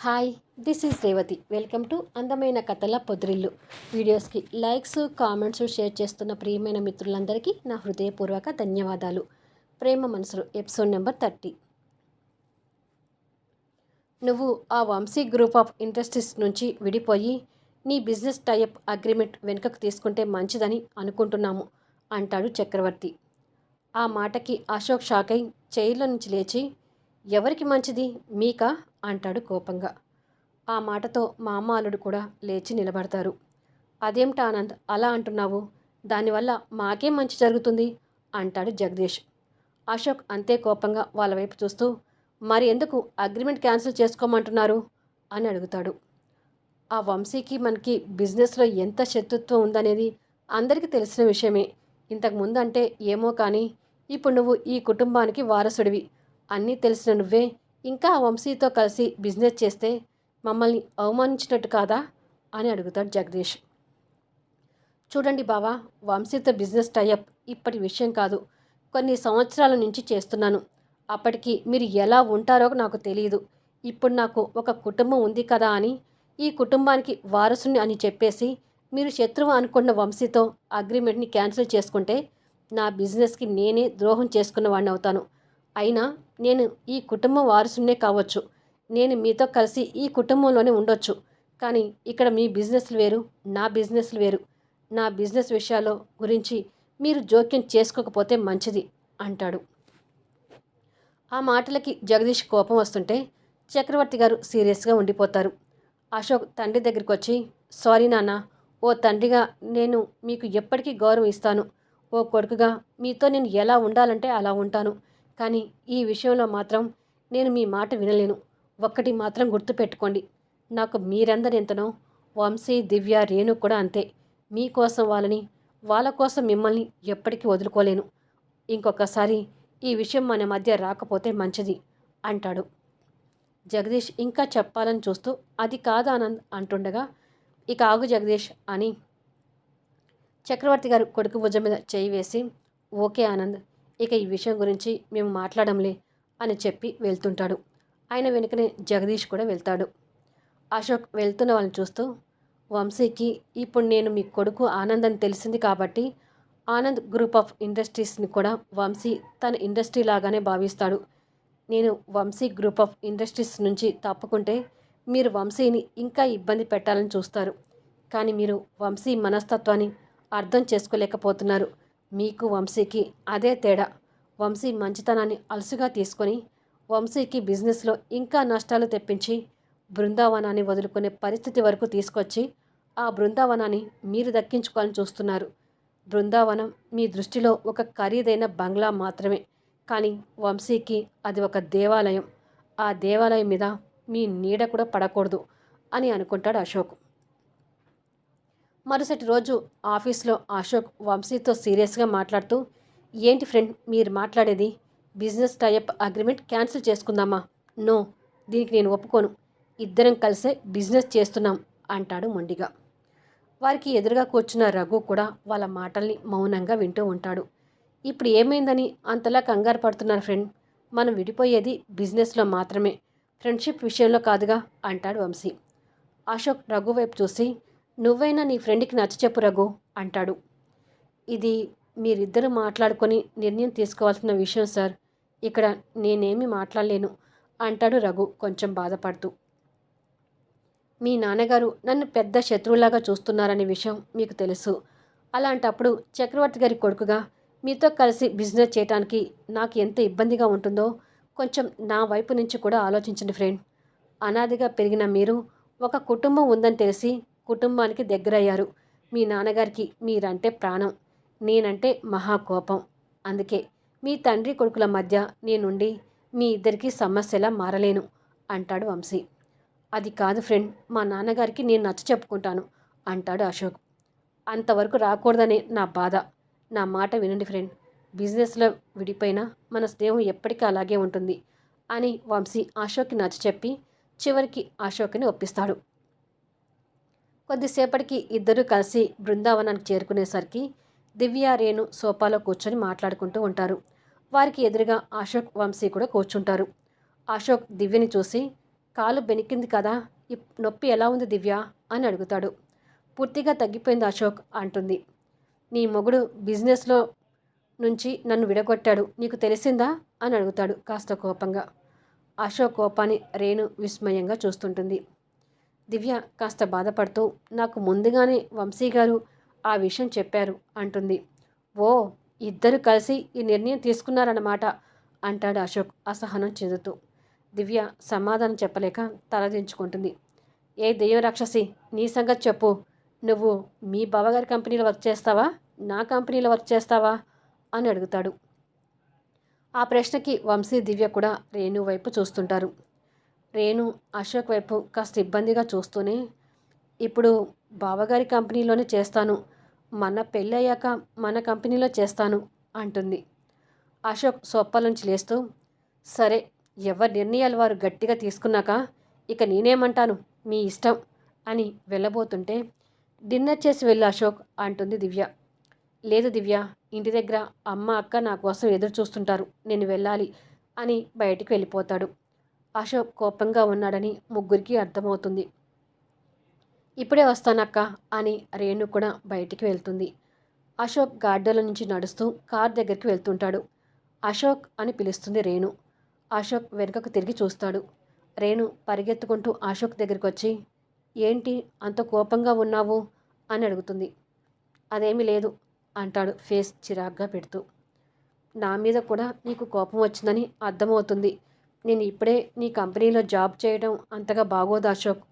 Hi, this is Revathi. Welcome to అందమైన కథల పొదిరిల్లు. వీడియోస్కి లైక్స్, కామెంట్స్, షేర్ చేస్తున్న ప్రియమైన మిత్రులందరికీ నా హృదయపూర్వక ధన్యవాదాలు. ప్రేమ మనసులు ఎపిసోడ్ నెంబర్ 30. నువ్వు ఆ వంశీ గ్రూప్ ఆఫ్ ఇండస్ట్రీస్ నుంచి విడిపోయి నీ బిజినెస్ టైఅప్ అగ్రిమెంట్ వెనుకకు తీసుకుంటే మంచిదని అనుకుంటున్నాము అంటాడు చక్రవర్తి. ఆ మాటకి అశోక్ షాక్ అయి చైర్లో నుంచి లేచి, ఎవరికి మంచిది, మీకా అంటాడు కోపంగా. ఆ మాటతో మా అమ్మ అల్లుడు కూడా లేచి నిలబడతారు. అదేమిటా ఆనంద్ అలా అంటున్నావు, దానివల్ల మాకేం మంచి జరుగుతుంది అంటాడు జగదీష్. అశోక్ అంతే కోపంగా వాళ్ళ వైపు చూస్తూ, మరి ఎందుకు అగ్రిమెంట్ క్యాన్సిల్ చేసుకోమంటున్నారు అని అడుగుతాడు. ఆ వంశీకి మనకి బిజినెస్లో ఎంత శత్రుత్వం ఉందనేది అందరికీ తెలిసిన విషయమే. ఇంతకు ముందు అంటే ఏమో కానీ ఇప్పుడు నువ్వు ఈ కుటుంబానికి వారసుడివి. అన్నీ తెలిసిన నువ్వే ఇంకా ఆ వంశీతో కలిసి బిజినెస్ చేస్తే మమ్మల్ని అవమానించినట్టు కాదా అని అడుగుతాడు జగదీష్. చూడండి బావా, వంశీతో బిజినెస్ టైఅప్ ఇప్పటి విషయం కాదు, కొన్ని సంవత్సరాల నుంచి చేస్తున్నాను. అప్పటికి మీరు ఎలా ఉంటారో నాకు తెలియదు. ఇప్పుడు నాకు ఒక కుటుంబం ఉంది కదా అని ఈ కుటుంబానికి వారసుని అని చెప్పేసి మీరు శత్రువు అనుకున్న వంశీతో అగ్రిమెంట్ని క్యాన్సిల్ చేసుకుంటే నా బిజినెస్కి నేనే ద్రోహం చేసుకున్న వాడిని అవుతాను. అయినా నేను ఈ కుటుంబం వారసునే కావచ్చు, నేను మీతో కలిసి ఈ కుటుంబంలోనే ఉండొచ్చు. కానీ ఇక్కడ మీ బిజినెస్లు వేరు, నా బిజినెస్లు వేరు. నా బిజినెస్ విషయాల్లో గురించి మీరు జోక్యం చేసుకోకపోతే మంచిది అంటాడు. ఆ మాటలకి జగదీష్ కోపం వస్తుంటే చక్రవర్తి గారు సీరియస్గా ఉండిపోతారు. అశోక్ తండ్రి దగ్గరికి వచ్చి, సారీ నాన్న, ఓ తండ్రిగా నేను మీకు ఎప్పటికీ గౌరవం ఇస్తాను. ఓ కొడుకుగా మీతో నేను ఎలా ఉండాలంటే అలా ఉంటాను. కానీ ఈ విషయంలో మాత్రం నేను మీ మాట వినలేను. ఒక్కటి మాత్రం గుర్తుపెట్టుకోండి, నాకు మీరందరు ఎంతనో వంశీ, దివ్య, రేణు కూడా అంతే. మీకోసం వాళ్ళని, వాళ్ళ కోసం మిమ్మల్ని ఎప్పటికీ వదులుకోలేను. ఇంకొకసారి ఈ విషయం మన మధ్య రాకపోతే మంచిది అంటాడు. జగదీష్ ఇంకా చెప్పాలని చూస్తూ అది కాదు ఆనంద్ అంటుండగా, ఇక ఆగు జగదీష్ అని చక్రవర్తి గారు కొడుకు భుజం మీద చేయి వేసి, ఓకే ఆనంద్, ఇక ఈ విషయం గురించి మేము మాట్లాడంలే అని చెప్పి వెళ్తుంటాడు. ఆయన వెనుకనే జగదీష్ కూడా వెళ్తాడు. అశోక్ వెళ్తున్న వాళ్ళని చూస్తూ, వంశీకి ఇప్పుడు నేను మీ కొడుకు ఆనంద్ అని తెలిసింది కాబట్టి ఆనంద్ గ్రూప్ ఆఫ్ ఇండస్ట్రీస్ని కూడా వంశీ తన ఇండస్ట్రీ లాగానే భావిస్తాడు. నేను వంశీ గ్రూప్ ఆఫ్ ఇండస్ట్రీస్ నుంచి తప్పుకుంటే మీరు వంశీని ఇంకా ఇబ్బంది పెట్టాలని చూస్తారు. కానీ మీరు వంశీ మనస్తత్వాన్ని అర్థం చేసుకోలేకపోతున్నారు. మీకు వంశీకి అదే తేడా. వంశీ మంచితనాన్ని అలసుగా తీసుకొని వంశీకి బిజినెస్లో ఇంకా నష్టాలు తెప్పించి బృందావనాన్ని వదులుకునే పరిస్థితి వరకు తీసుకొచ్చి ఆ బృందావనాన్ని మీరు దక్కించుకోవాలని చూస్తున్నారు. బృందావనం మీ దృష్టిలో ఒక ఖరీదైన బంగ్లా మాత్రమే, కానీ వంశీకి అది ఒక దేవాలయం. ఆ దేవాలయం మీద మీ నీడ కూడా పడకూడదు అని అనుకుంటాడు అశోక్. మరుసటి రోజు ఆఫీస్లో అశోక్ వంశీతో సీరియస్గా మాట్లాడుతూ, ఏంటి ఫ్రెండ్ మీరు మాట్లాడేది, బిజినెస్ టైఅప్ అగ్రిమెంట్ క్యాన్సిల్ చేసుకుందామా? నో, దీనికి నేను ఒప్పుకోను. ఇద్దరం కలిసే బిజినెస్ చేస్తున్నాం అంటాడు మొండిగా. వారికి ఎదురుగా కూర్చున్న రఘు కూడా వాళ్ళ మాటల్ని మౌనంగా వింటూ ఉంటాడు. ఇప్పుడు ఏమైందని అంతలా కంగారు పడుతున్నారు ఫ్రెండ్? మనం విడిపోయేది బిజినెస్లో మాత్రమే, ఫ్రెండ్షిప్ విషయంలో కాదుగా అంటాడు వంశీ. అశోక్ రఘు వైపు చూసి, నువ్వైనా నీ ఫ్రెండ్కి నచ్చచెప్పు రఘు అంటాడు. ఇది మీరిద్దరూ మాట్లాడుకొని నిర్ణయం తీసుకోవాల్సిన విషయం సార్, ఇక్కడ నేనేమీ మాట్లాడలేను అంటాడు రఘు కొంచెం బాధపడుతూ. మీ నాన్నగారు నన్ను పెద్ద శత్రువులాగా చూస్తున్నారనే విషయం మీకు తెలుసు. అలాంటప్పుడు చక్రవర్తి గారి కొడుకుగా మీతో కలిసి బిజినెస్ చేయడానికి నాకు ఎంత ఇబ్బందిగా ఉంటుందో కొంచెం నా వైపు నుంచి కూడా ఆలోచించండి ఫ్రెండ్. అనాదిగా పెరిగిన మీరు ఒక కుటుంబం ఉందని తెలిసి కుటుంబానికి దగ్గరయ్యారు. మీ నాన్నగారికి మీరంటే ప్రాణం, నేనంటే మహాకోపం. అందుకే మీ తండ్రి కొడుకుల మధ్య నేనుండి మీ ఇద్దరికీ సమస్యలా మారలేను అంటాడు వంశీ. అది కాదు ఫ్రెండ్, మా నాన్నగారికి నేను నచ్చ చెప్పుకుంటాను అంటాడు అశోక్. అంతవరకు రాకూడదనే నా బాధ. నా మాట వినండి ఫ్రెండ్, బిజినెస్లో విడిపోయినా మన స్నేహం ఎప్పటికీ అలాగే ఉంటుంది అని వంశీ అశోక్కి నచ్చ చెప్పి చివరికి అశోక్ని ఒప్పిస్తాడు. కొద్దిసేపటికి ఇద్దరూ కలిసి బృందావనానికి చేరుకునేసరికి దివ్య, రేణు సోఫాలో కూర్చొని మాట్లాడుకుంటూ ఉంటారు. వారికి ఎదురుగా అశోక్, వంశీ కూడా కూర్చుంటారు. అశోక్ దివ్యని చూసి, కాలు బెనికింది కదా, నొప్పి ఎలా ఉంది దివ్య అని అడుగుతాడు. పూర్తిగా తగ్గిపోయింది అశోక్ అంటుంది. నీ మొగుడు బిజినెస్లో నుంచి నన్ను విడగొట్టాడు, నీకు తెలిసిందా అని అడుగుతాడు కాస్త కోపంగా. అశోక్ కోపాన్ని రేణు విస్మయంగా చూస్తుంటుంది. దివ్య కాస్త బాధపడుతూ నాకు ముందుగానే వంశీ గారు ఆ విషయం చెప్పారు అంటుంది. ఓ, ఇద్దరు కలిసి ఈ నిర్ణయం తీసుకున్నారన్నమాట అంటాడు అశోక్ అసహనం చెందుతూ. దివ్య సమాధానం చెప్పలేక తలదించుకుంటుంది. ఏ దెయ్యం రాక్షసి, నీ సంగతి చెప్పు. నువ్వు మీ బావగారి కంపెనీలో వర్క్ చేస్తావా, నా కంపెనీలో వర్క్ చేస్తావా అని అడుగుతాడు. ఆ ప్రశ్నకి వంశీ దివ్య కూడా రేణు వైపు చూస్తుంటారు. రేణు అశోక్ వైపు కాస్త ఇబ్బందిగా చూస్తూనే, ఇప్పుడు బావగారి కంపెనీలోనే చేస్తాను, మన పెళ్ళి అయ్యాక మన కంపెనీలో చేస్తాను అంటుంది. అశోక్ సోఫా నుంచి లేస్తూ, సరే, ఎవరి నిర్ణయాలు వారు గట్టిగా తీసుకున్నాక ఇక నేనేమంటాను, మీ ఇష్టం అని వెళ్ళబోతుంటే, డిన్నర్ చేసి వెళ్ళు అశోక్ అంటుంది దివ్య. లేదు దివ్య, ఇంటి దగ్గర అమ్మ అక్క నా కోసం ఎదురు చూస్తుంటారు, నేను వెళ్ళాలి అని బయటికి వెళ్ళిపోతాడు. అశోక్ కోపంగా ఉన్నాడని ముగ్గురికి అర్థమవుతుంది. ఇప్పుడే వస్తానక్క అని రేణు కూడా బయటికి వెళ్తుంది. అశోక్ గార్డెన్ల నుంచి నడుస్తూ కార్ దగ్గరికి వెళ్తుంటాడు. అశోక్ అని పిలుస్తుంది రేణు. అశోక్ వెనుకకు తిరిగి చూస్తాడు. రేణు పరిగెత్తుకుంటూ అశోక్ దగ్గరికి వచ్చి, ఏంటి అంత కోపంగా ఉన్నావు అని అడుగుతుంది. అదేమీ లేదు అంటాడు ఫేస్ చిరాగ్గా పెడుతూ. నా మీద కూడా నీకు కోపం వచ్చిందని అర్థమవుతుంది. నేను ఇప్పుడే నీ కంపెనీలో జాబ్ చేయడం అంతగా బాగోదు అశోక్.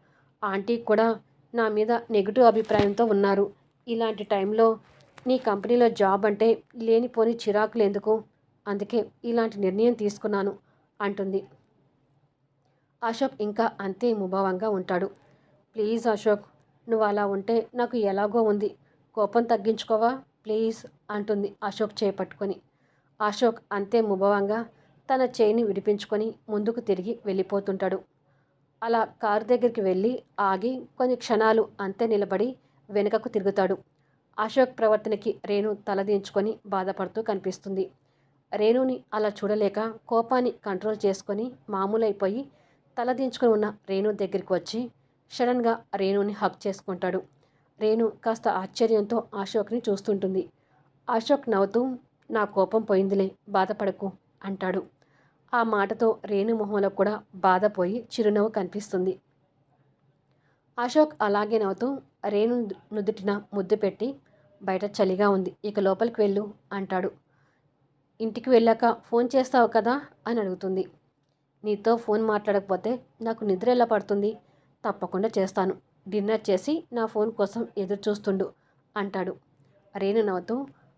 ఆంటీ కూడా నా మీద నెగిటివ్ అభిప్రాయంతో ఉన్నారు. ఇలాంటి టైంలో నీ కంపెనీలో జాబ్ అంటే లేనిపోని చిరాకులు ఎందుకు, అందుకే ఇలాంటి నిర్ణయం తీసుకున్నాను అంటుంది. అశోక్ ఇంకా అంతే ముభావంగా ఉంటాడు. ప్లీజ్ అశోక్, నువ్వు అలా ఉంటే నాకు ఎలాగో ఉంది, కోపం తగ్గించుకోవా ప్లీజ్ అంటుంది అశోక్ చేపట్టుకొని. అశోక్ అంతే ముభావంగా తన చేయిని విడిపించుకొని ముందుకు తిరిగి వెళ్ళిపోతుంటాడు. అలా కారు దగ్గరికి వెళ్ళి ఆగి కొన్ని క్షణాలు అంతే నిలబడి వెనుకకు తిరుగుతాడు. అశోక్ ప్రవర్తనకి రేణు తలదించుకొని బాధపడుతూ కనిపిస్తుంది. రేణుని అలా చూడలేక కోపాన్ని కంట్రోల్ చేసుకొని మామూలైపోయి తలదించుకొని ఉన్న రేణు దగ్గరికి వచ్చి సడన్గా రేణుని హక్ చేసుకుంటాడు. రేణు కాస్త ఆశ్చర్యంతో అశోక్ని చూస్తుంటుంది. అశోక్ నవ్వుతూ, నా కోపం పోయిందిలే, బాధపడకు అంటాడు. ఆ మాటతో రేణు మొహంలో కూడా బాధపోయి చిరునవ్వు కనిపిస్తుంది. అశోక్ అలాగే నవ్వుతూ రేణు నుదుటిన ముద్దు పెట్టి, బయట చలిగా ఉంది, ఇక లోపలికి వెళ్ళు అంటాడు. ఇంటికి వెళ్ళాక ఫోన్ చేస్తావు కదా అని అడుగుతుంది. నీతో ఫోన్ మాట్లాడకపోతే నాకు నిద్ర ఎలా పడుతుంది, తప్పకుండా చేస్తాను, డిన్నర్ చేసి నా ఫోన్ కోసం ఎదురు చూస్తుండు అంటాడు. రేణు నవ్వుతూ,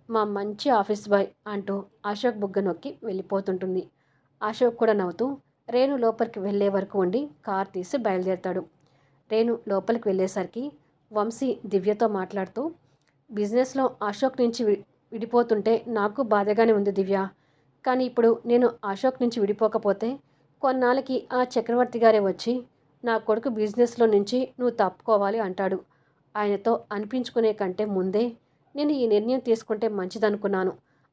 మా మంచి ఆఫీస్ బాయ్ అంటూ అశోక్ బుగ్గ నొక్కి వెళ్ళిపోతుంటుంది. అశోక్ కూడా నవ్వుతూ రేణు లోపలికి వెళ్ళే వరకు ఉండి కార్ తీసి బయలుదేరతాడు. రేణు లోపలికి వెళ్ళేసరికి వంశీ దివ్యతో మాట్లాడుతూ, బిజినెస్లో అశోక్ నుంచి విడిపోతుంటే నాకు బాధగానే ఉంది దివ్య, కానీ ఇప్పుడు నేను అశోక్ నుంచి విడిపోకపోతే కొన్నాళ్ళకి ఆ చక్రవర్తి గారే వచ్చి నా కొడుకు బిజినెస్లో నుంచి నువ్వు తప్పుకోవాలి అంటాడు. ఆయనతో అనిపించుకునే కంటే ముందే నేను ఈ నిర్ణయం తీసుకుంటే మంచిదనుకున్నాను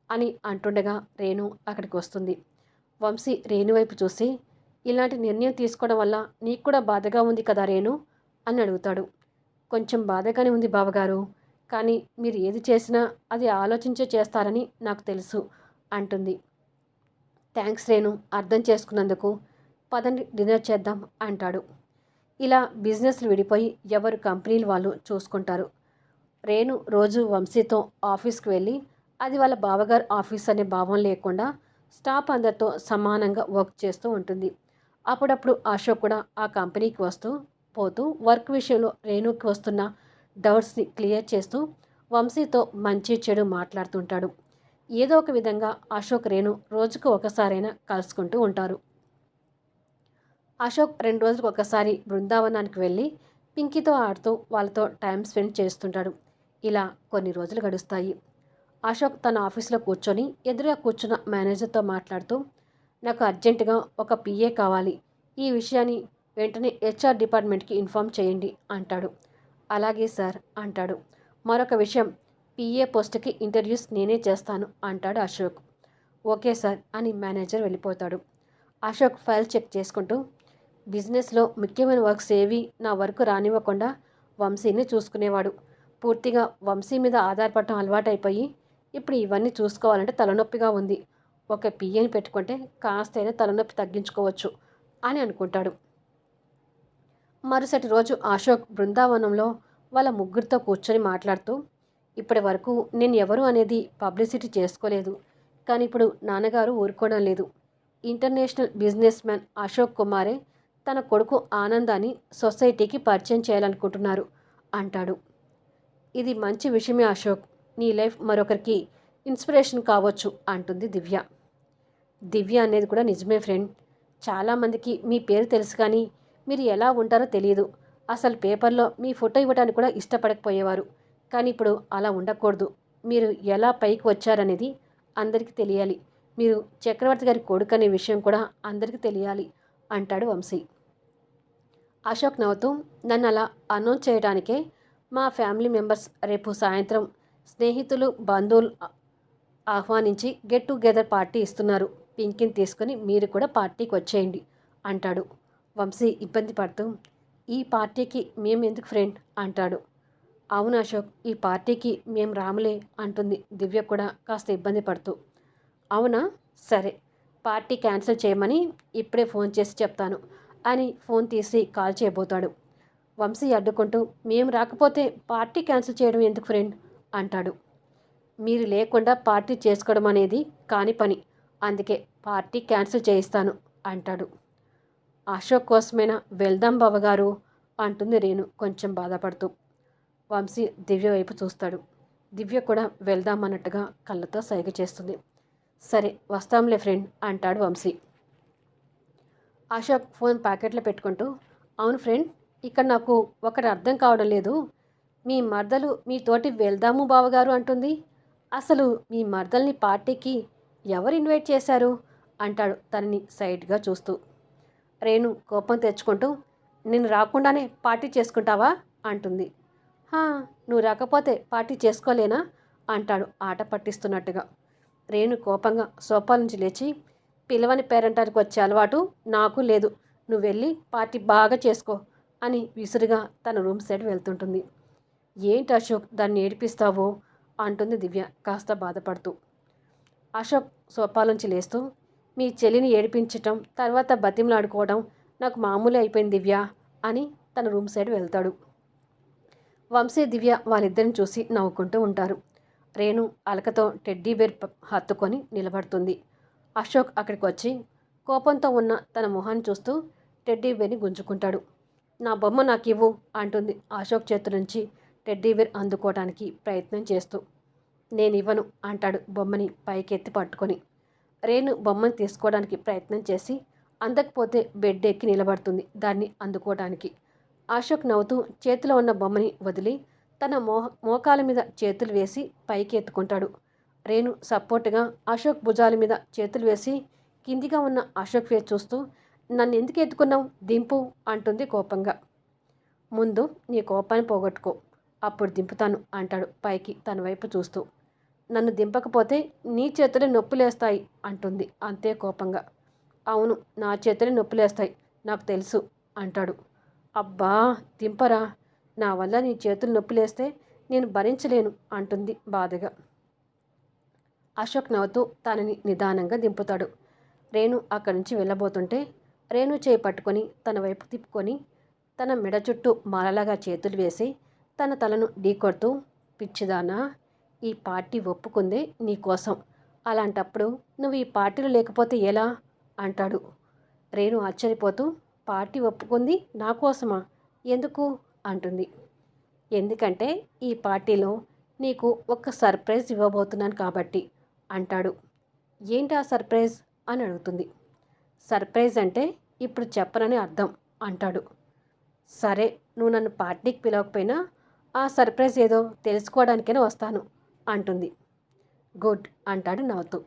అని అంటుండగా రేణు అక్కడికి వస్తుంది. వంశీ రేణు వైపు చూసి, ఇలాంటి నిర్ణయం తీసుకోవడం వల్ల నీకు కూడా బాధగా ఉంది కదా రేణు అని అడుగుతాడు. కొంచెం బాధగానే ఉంది బావగారు, కానీ మీరు ఏది చేసినా అది ఆలోచించే చేస్తారని నాకు తెలుసు అంటుంది. థ్యాంక్స్ రేణు, అర్థం చేసుకున్నందుకు, పదండి డిన్నర్ చేద్దాం అంటాడు. ఇలా బిజినెస్లు విడిపోయి ఎవరు కంపెనీలు వాళ్ళు చూసుకుంటారు. రేణు రోజు వంశీతో ఆఫీస్కి వెళ్ళి అది వాళ్ళ బావగారు ఆఫీస్ అనే భావం లేకుండా స్టాఫ్ అందరితో సమానంగా వర్క్ చేస్తూ ఉంటుంది. అప్పుడప్పుడు అశోక్ కూడా ఆ కంపెనీకి వస్తూ పోతూ వర్క్ విషయంలో రేణుకి వస్తున్న డౌట్స్ని క్లియర్ చేస్తూ వంశీతో మంచి చెడు మాట్లాడుతుంటాడు. ఏదో ఒక విధంగా అశోక్ రేణు రోజుకు ఒకసారైనా కలుసుకుంటూ ఉంటారు. అశోక్ 2 రోజులకు ఒకసారి బృందావనానికి వెళ్ళి పింకీతో ఆడుతూ వాళ్ళతో టైం స్పెండ్ చేస్తుంటాడు. ఇలా కొన్ని రోజులు గడుస్తాయి. అశోక్ తన ఆఫీస్లో కూర్చొని ఎదురుగా కూర్చున్న మేనేజర్తో మాట్లాడుతూ, నాకు అర్జెంటుగా ఒక పిఏ కావాలి, ఈ విషయాన్ని వెంటనే హెచ్ఆర్ డిపార్ట్మెంట్కి ఇన్ఫామ్ చేయండి అంటాడు. అలాగే సార్ అంటాడు. మరొక విషయం, పిఏ పోస్ట్కి ఇంటర్వ్యూస్ నేనే చేస్తాను అంటాడు అశోక్. ఓకే సార్ అని మేనేజర్ వెళ్ళిపోతాడు. అశోక్ ఫైల్ చెక్ చేసుకుంటూ, బిజినెస్లో ముఖ్యమైన వర్క్స్ ఏవి నా వరకు రానివ్వకుండా వంశీని చూసుకునేవాడు. పూర్తిగా వంశీ మీద ఆధారపడటం అలవాటైపోయి ఇప్పుడు ఇవన్నీ చూసుకోవాలంటే తలనొప్పిగా ఉంది. ఒక పియ్యని పెట్టుకుంటే కాస్తైనా తలనొప్పి తగ్గించుకోవచ్చు అని అనుకుంటాడు. మరుసటి రోజు అశోక్ బృందావనంలో వాళ్ళ ముగ్గురితో కూర్చొని మాట్లాడుతూ, ఇప్పటి వరకు నేను ఎవరు అనేది పబ్లిసిటీ చేసుకోలేదు, కానీ ఇప్పుడు నాన్నగారు ఊరుకోవడం లేదు. ఇంటర్నేషనల్ బిజినెస్ మ్యాన్ అశోక్ కుమారే తన కొడుకు ఆనందాన్ని సొసైటీకి పరిచయం చేయాలనుకుంటున్నారు అంటాడు. ఇది మంచి విషయమే అశోక్, నీ లైఫ్ మరొకరికి ఇన్స్పిరేషన్ కావచ్చు అంటుంది దివ్య. దివ్య అనేది కూడా నిజమే ఫ్రెండ్. చాలామందికి మీ పేరు తెలుసు కానీ మీరు ఎలా ఉంటారో తెలియదు. అసలు పేపర్లో మీ ఫోటో ఇవ్వడానికి కూడా ఇష్టపడకపోయేవారు. కానీ ఇప్పుడు అలా ఉండకూడదు. మీరు ఎలా పైకి వచ్చారనేది అందరికీ తెలియాలి. మీరు చక్రవర్తి గారి కొడుకు అనే విషయం కూడా అందరికీ తెలియాలి అంటాడు వంశీ. అశోక్ నవ్వుతూ, నన్ను అలా అనౌన్స్ చేయడానికే మా ఫ్యామిలీ మెంబర్స్ రేపు సాయంత్రం స్నేహితులు బంధువులు ఆహ్వానించి గెట్ టుగెదర్ పార్టీ ఇస్తున్నారు. పింకిని తీసుకుని మీరు కూడా పార్టీకి వచ్చేయండి అంటాడు. వంశీ ఇబ్బంది పడుతూ, ఈ పార్టీకి మేము ఎందుకు ఫ్రెండ్ అంటాడు. అవును అశోక్, ఈ పార్టీకి మేము రాములే అంటుంది దివ్య కూడా కాస్త ఇబ్బంది పడుతూ. అవునా, సరే, పార్టీ క్యాన్సిల్ చేయమని ఇప్పుడే ఫోన్ చేసి చెప్తాను అని ఫోన్ తీసి కాల్ చేయబోతాడు. వంశీ అడ్డుకుంటూ, మేము రాకపోతే పార్టీ క్యాన్సిల్ చేయడం ఎందుకు ఫ్రెండ్ అంటాడు. మీరు లేకుండా పార్టీ చేసుకోవడం అనేది కాని పని, అందుకే పార్టీ క్యాన్సిల్ చేయిస్తాను అంటాడు. అశోక్ కోసమైనా వెళ్దాం బావగారు అంటుంది రేణు కొంచెం బాధపడుతూ. వంశీ దివ్య వైపు చూస్తాడు. దివ్య కూడా వెళ్దామన్నట్టుగా కళ్ళతో సైగ చేస్తుంది. సరే వస్తాంలే ఫ్రెండ్ అంటాడు వంశీ. అశోక్ ఫోన్ ప్యాకెట్లో పెట్టుకుంటూ, అవును ఫ్రెండ్, ఇక్కడ నాకు ఒకటి అర్థం కావడం లేదు. మీ మర్దలు మీతోటి వెళ్దాము బావగారు అంటుంది. అసలు మీ మర్దల్ని పార్టీకి ఎవరు ఇన్వైట్ చేశారు అంటాడు తనని సైడ్గా చూస్తూ. రేణు కోపం తెచ్చుకుంటూ, నేను రాకుండానే పార్టీ చేసుకుంటావా అంటుంది. హా, నువ్వు రాకపోతే పార్టీ చేసుకోలేనా అంటాడు ఆట పట్టిస్తున్నట్టుగా. రేణు కోపంగా సోఫా నుంచి లేచి, పిలవని పేరంటానికి వచ్చే అలవాటు నాకు లేదు, నువ్వు వెళ్ళి పార్టీ బాగా చేసుకో అని విసురుగా తన రూమ్ సైడ్ వెళ్తుంటుంది. ఏంటి అశోక్ దాన్ని ఏడిపిస్తావో అంటుంది దివ్య కాస్త బాధపడుతూ. అశోక్ సోఫాలోంచి లేస్తూ, మీ చెల్లిని ఏడిపించటం తర్వాత బతిమలాడుకోవడం నాకు మామూలే అయిపోయింది దివ్య అని తన రూమ్ సైడ్ వెళ్తాడు. వంశీ దివ్య వాళ్ళిద్దరిని చూసి నవ్వుకుంటూ ఉంటారు. రేణు అలకతో టెడ్డీ బేర్ హత్తుకొని నిలబడుతుంది. అశోక్ అక్కడికి వచ్చి కోపంతో ఉన్న తన మొహాన్ని చూస్తూ టెడ్డీ బేర్ని గుంజుకుంటాడు. నా బొమ్మ నాకు ఇవ్వు అంటుంది అశోక్ చేతి నుంచి టెడ్డీ బేర్ అందుకోవడానికి ప్రయత్నం చేస్తూ. నేను ఇవ్వను అంటాడు బొమ్మని పైకెత్తి పట్టుకొని. రేణు బొమ్మను తీసుకోవడానికి ప్రయత్నం చేసి అందకపోతే బెడ్ ఎక్కి నిలబడుతుంది దాన్ని అందుకోవడానికి. అశోక్ నవ్వుతూ చేతిలో ఉన్న బొమ్మని వదిలి తన మోకాల మీద చేతులు వేసి పైకి ఎత్తుకుంటాడు. రేణు సపోర్టుగా అశోక్ భుజాల మీద చేతులు వేసి కిందిగా ఉన్న అశోక్ ఫేస్ చూస్తూ, నన్ను ఎందుకు ఎత్తుకున్నావు, దింపు అంటుంది కోపంగా. ముందు నీ కోపాన్ని పోగొట్టుకో, అప్పుడు దింపుతాను అంటాడు పైకి తన వైపు చూస్తూ. నన్ను దింపకపోతే నీ చేతులే నొప్పులేస్తాయి అంటుంది అంతే కోపంగా. అవును, నా చేతులే నొప్పులేస్తాయి నాకు తెలుసు అంటాడు. అబ్బా దింపరా, నా వల్ల నీ చేతులు నొప్పిలేస్తే నేను భరించలేను అంటుంది బాధగా. అశోక్ నవ్వుతూ తనని నిదానంగా దింపుతాడు. రేణు అక్కడి నుంచి వెళ్ళబోతుంటే రేణు చేయి పట్టుకొని తన వైపు తిప్పుకొని తన మెడ చుట్టూ మాలలాగా చేతులు వేసి తన తలను ఢీకొడుతూ, పిచ్చిదానా, ఈ పార్టీ ఒప్పుకుందే నీకోసం, అలాంటప్పుడు నువ్వు ఈ పార్టీలో లేకపోతే ఎలా అంటాడు. రేణు ఆశ్చర్యపోతూ, పార్టీ ఒప్పుకుంది నా కోసమా, ఎందుకు అంటుంది. ఎందుకంటే ఈ పార్టీలో నీకు ఒక సర్ప్రైజ్ ఇవ్వబోతున్నాను కాబట్టి అంటాడు. ఏంటి ఆ సర్ప్రైజ్ అని అడుగుతుంది. సర్ప్రైజ్ అంటే ఇప్పుడు చెప్పనని అర్థం అంటాడు. సరే, నువ్వు నన్ను పార్టీకి పిలవకపోయినా ఆ సర్ప్రైజ్ ఏదో తెలుసుకోవడానికైనా వస్తాను అంటుంది. గుడ్ అంటాడు నవ్వుతూ.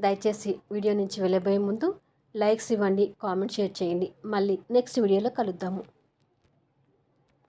దయచేసి వీడియో నుంచి వెళ్ళబోయే ముందు లైక్స్ ఇవ్వండి, కామెంట్ షేర్ చేయండి. మళ్ళీ నెక్స్ట్ వీడియోలో కలుద్దాము.